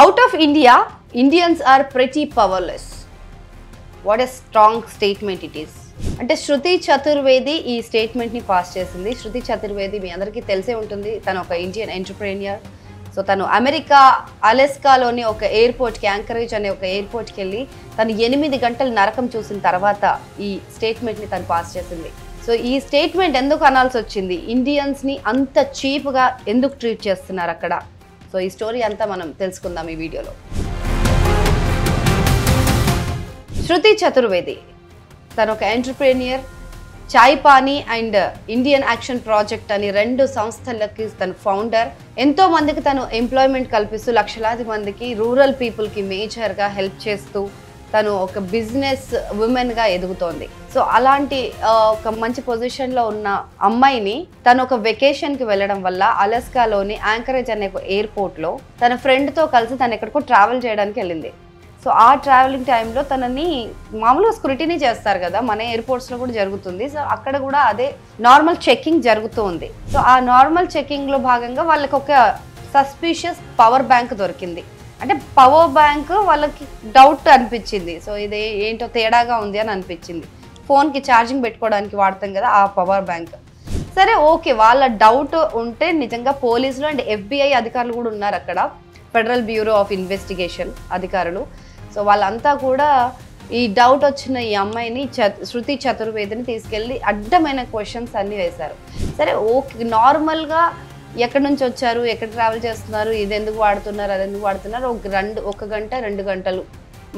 Out of India, Indians are pretty powerless. What a strong statement it is. అంటే శృతి చతుర్వేది ఈ స్టేట్మెంట్ని pass చేసింది. శృతి చతుర్వేది మీ అందరికీ తెలిసే ఉంటుంది. తను ఒక ఇండియన్ ఎంటర్ప్రెన్యూర్. సో తను అమెరికా అలెస్కాలోని ఒక ఎయిర్పోర్ట్కి, యాంకరేజ్ అనే ఒక ఎయిర్పోర్ట్కి వెళ్ళి తను 8 గంటలు నరకం చూసిన తర్వాత ఈ స్టేట్మెంట్ని తను పాస్ చేసింది. సో ఈ స్టేట్మెంట్ ఎందుకు అనాల్సి వచ్చింది? ఇండియన్స్ని అంత చీప్గా ఎందుకు ట్రీట్ చేస్తున్నారు అక్కడ? సో ఈ స్టోరీ అంతా మనం తెలుసుకుందాం ఈ వీడియోలో. శృతి చతుర్వేది తను ఒక entrepreneur. Chai pani and Indian action project అని 2 సంస్థలకి తను ఫౌండర్. ఎంతో మందికి తను ఎంప్లాయ్మెంట్ కల్పిస్తూ లక్షలాది మందికి, రూరల్ పీపుల్కి మేజర్గా హెల్ప్ చేస్తూ తను ఒక బిజినెస్ ఉమెన్గా ఎదుగుతోంది. సో అలాంటి ఒక మంచి పొజిషన్లో ఉన్న అమ్మాయిని తను ఒక వెకేషన్కి వెళ్ళడం వల్ల అలస్కాలోని యాంకరేజ్ అనే ఒక ఎయిర్పోర్ట్లో తన ఫ్రెండ్తో కలిసి తను ఎక్కడికో ట్రావెల్ చేయడానికి వెళ్ళింది. సో ఆ ట్రావెలింగ్ టైంలో తనని మామూలుగా స్క్రూటినీ చేస్తారు కదా, మన ఎయిర్పోర్ట్స్లో కూడా జరుగుతుంది. సో అక్కడ కూడా అదే నార్మల్ చెకింగ్ జరుగుతూ ఉంది. సో ఆ నార్మల్ చెకింగ్లో భాగంగా వాళ్ళకి ఒక సస్పీషియస్ పవర్ బ్యాంక్ దొరికింది. అంటే పవర్ బ్యాంక్ వాళ్ళకి డౌట్ అనిపించింది. సో ఇది ఏంటో తేడాగా ఉంది అని అనిపించింది. ఫోన్కి ఛార్జింగ్ పెట్టుకోవడానికి వాడతాం కదా ఆ పవర్ బ్యాంక్. సరే ఓకే, వాళ్ళ డౌట్ ఉంటే నిజంగా పోలీసులు అండ్ FBI అధికారులు కూడా ఉన్నారు అక్కడ, ఫెడరల్ బ్యూరో ఆఫ్ ఇన్వెస్టిగేషన్ అధికారులు. సో వాళ్ళంతా కూడా ఈ డౌట్ వచ్చిన ఈ అమ్మాయిని శృతి చతుర్వేదిని తీసుకెళ్ళి అడ్డమైన క్వశ్చన్స్ అన్నీ వేశారు. సరే ఓకే, నార్మల్గా ఎక్కడి నుంచి వచ్చారు, ఎక్కడ ట్రావెల్ చేస్తున్నారు, ఇది ఎందుకు వాడుతున్నారు, అది ఎందుకు వాడుతున్నారు, 1 గంట 2 గంటలు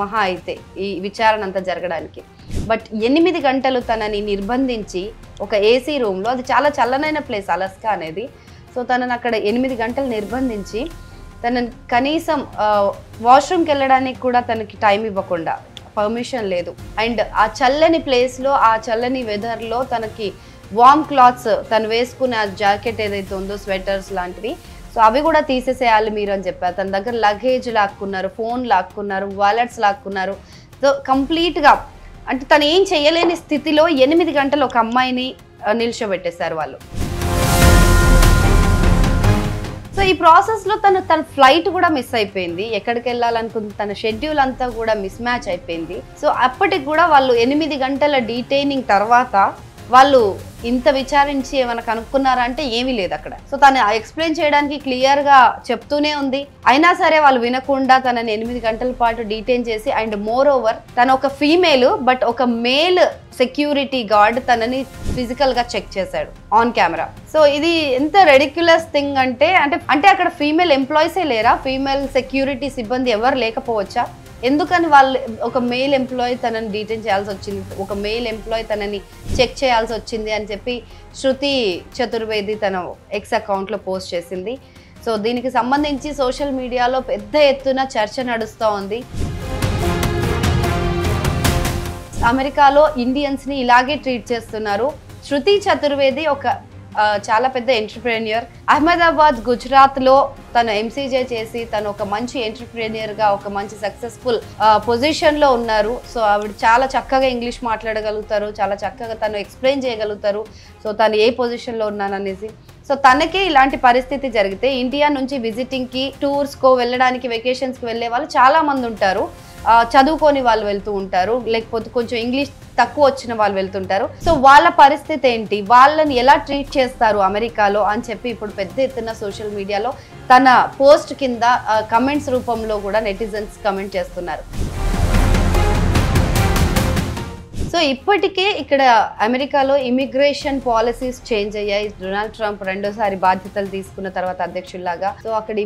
మహా అయితే ఈ విచారణ అంతా జరగడానికి. బట్ 8 గంటలు తనని నిర్బంధించి ఒక ఏసీ రూమ్లో, అది చాలా చల్లనైన ప్లేస్ అలస్కా అనేది. సో తనని అక్కడ 8 గంటలు నిర్బంధించి తనని కనీసం వాష్రూమ్కి వెళ్ళడానికి కూడా తనకి టైం ఇవ్వకుండా, పర్మిషన్ లేదు. అండ్ ఆ చల్లని ప్లేస్లో, ఆ చల్లని వెదర్లో తనకి వార్మ్ క్లాత్స్, తను వేసుకునే ఆ జాకెట్ ఏదైతే ఉందో, స్వెటర్స్ లాంటివి, సో అవి కూడా తీసేసేయాలి మీరు అని చెప్పారు. తన దగ్గర లగేజ్ లాక్కున్నారు, ఫోన్ లాక్కున్నారు, వాలెట్స్ లాక్కున్నారు. సో కంప్లీట్గా అంటే తను ఏం చేయలేని స్థితిలో 8 గంటలు ఒక అమ్మాయిని నిల్చోబెట్టేశారు వాళ్ళు. సో ఈ ప్రాసెస్లో తన ఫ్లైట్ కూడా మిస్ అయిపోయింది. ఎక్కడికి వెళ్ళాలనుకుంది, తన షెడ్యూల్ అంతా కూడా మిస్ మ్యాచ్ అయిపోయింది. సో అప్పటికి కూడా వాళ్ళు 8 గంటల డీటైనింగ్ తర్వాత వాళ్ళు ఇంత విచారించి ఏమైనా కనుక్కున్నారా అంటే ఏమీ లేదు అక్కడ. సో తను ఎక్స్ప్లెయిన్ చేయడానికి క్లియర్గా చెప్తూనే ఉంది. అయినా సరే వాళ్ళు వినకుండా తనని 8 గంటల పాటు డీటైన్ చేసి, అండ్ మోర్ ఓవర్ తను ఒక ఫీమేల్ బట్ ఒక మేల్ సెక్యూరిటీ గార్డ్ తనని ఫిజికల్గా చెక్ చేశాడు ఆన్ కెమెరా. సో ఇది ఎంత రెడిక్యులస్ థింగ్ అంటే అక్కడ ఫీమేల్ ఎంప్లాయీసే లేరా? ఫీమేల్ సెక్యూరిటీ సిబ్బంది ఎవరు లేకపోవచ్చా? ఎందుకని వాళ్ళు ఒక మెయిల్ ఎంప్లాయీ తనని డీటైన్ చేయాల్సి వచ్చింది, ఒక మెయిల్ ఎంప్లాయీ తనని చెక్ చేయాల్సి వచ్చింది అని చెప్పి శృతి చతుర్వేది తన ఎక్స్ అకౌంట్లో పోస్ట్ చేసింది. సో దీనికి సంబంధించి సోషల్ మీడియాలో పెద్ద ఎత్తున చర్చ నడుస్తూ ఉంది. అమెరికాలో ఇండియన్స్ని ఇలాగే ట్రీట్ చేస్తున్నారు. శృతి చతుర్వేది ఒక చాలా పెద్ద ఎంటర్ప్రెన్యూర్. అహ్మదాబాద్, గుజరాత్లో తను MCJ చేసి తను ఒక మంచి ఎంటర్ప్రెన్యూర్గా, ఒక మంచి సక్సెస్ఫుల్ పొజిషన్లో ఉన్నారు. సో ఆవిడ చాలా చక్కగా ఇంగ్లీష్ మాట్లాడగలుగుతారు, చాలా చక్కగా తను ఎక్స్ప్లెయిన్ చేయగలుగుతారు. సో తను ఏ పొజిషన్లో ఉన్నాననేసి. సో తనకే ఇలాంటి పరిస్థితి జరిగితే ఇండియా నుంచి విజిటింగ్కి, టూర్స్కో వెళ్ళడానికి, వెకేషన్స్కి వెళ్ళే వాళ్ళు చాలామంది ఉంటారు. చదువుకొని వాళ్ళు వెళ్తూ ఉంటారు, లేకపోతే కొంచెం ఇంగ్లీష్ తక్కువ వచ్చిన వాళ్ళు వెళ్తుంటారు. సో వాళ్ళ పరిస్థితి ఏంటి, వాళ్ళని ఎలా ట్రీట్ చేస్తారు అమెరికాలో అని చెప్పి ఇప్పుడు పెద్ద ఎత్తున సోషల్ మీడియాలో తన పోస్ట్ కింద కమెంట్స్ రూపంలో కూడా నెటిజన్స్ కమెంట్ చేస్తున్నారు. సో ఇప్పటికే ఇక్కడ అమెరికాలో ఇమిగ్రేషన్ పాలసీస్ చేంజ్ అయ్యాయి. డొనాల్డ్ ట్రంప్ 2సారి బాధ్యతలు తీసుకున్న తర్వాత అధ్యక్షుల్లాగా. సో అక్కడ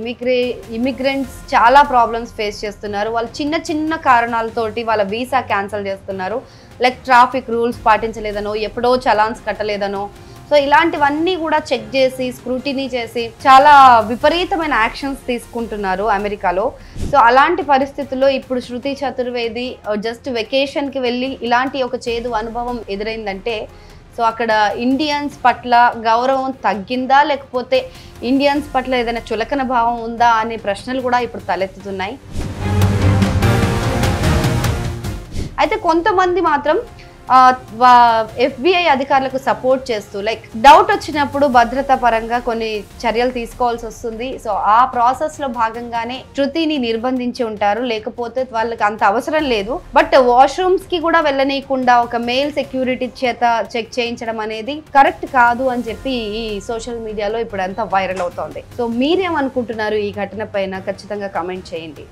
ఇమిగ్రెంట్స్ చాలా ప్రాబ్లమ్స్ ఫేస్ చేస్తున్నారు. వాళ్ళు చిన్న కారణాలతోటి వాళ్ళ వీసా క్యాన్సిల్ చేస్తున్నారు. లైక్ ట్రాఫిక్ రూల్స్ పాటించలేదనో, ఎప్పుడో చలాన్స్ కట్టలేదనో. సో ఇలాంటివన్నీ కూడా చెక్ చేసి, స్క్రూటినీ చేసి చాలా విపరీతమైన యాక్షన్స్ తీసుకుంటున్నారు అమెరికాలో. సో అలాంటి పరిస్థితుల్లో ఇప్పుడు శృతి చతుర్వేది జస్ట్ వెకేషన్కి వెళ్ళి ఇలాంటి ఒక చేదు అనుభవం ఎదురైందంటే, సో అక్కడ ఇండియన్స్ పట్ల గౌరవం తగ్గిందా, లేకపోతే ఇండియన్స్ పట్ల ఏదైనా చులకన భావం ఉందా అనే ప్రశ్నలు కూడా ఇప్పుడు తలెత్తుతున్నాయి. అయితే కొంతమంది మాత్రం FBI అధికారులకు సపోర్ట్ చేస్తూ లైక్ డౌట్ వచ్చినప్పుడు భద్రతా పరంగా కొన్ని చర్యలు తీసుకోవాల్సి వస్తుంది. సో ఆ ప్రాసెస్ లో భాగంగానే శృతిని నిర్బంధించి ఉంటారు, లేకపోతే వాళ్ళకి అంత అవసరం లేదు. బట్ వాష్రూమ్స్ కి కూడా వెళ్ళనీయకుండా ఒక మేల్ సెక్యూరిటీ చేత చెక్ చేయించడం అనేది కరెక్ట్ కాదు అని చెప్పి ఈ సోషల్ మీడియాలో ఇప్పుడు అంతా వైరల్ అవుతోంది. సో మీరేమనుకుంటున్నారు ఈ ఘటన పైన? ఖచ్చితంగా కామెంట్ చేయండి.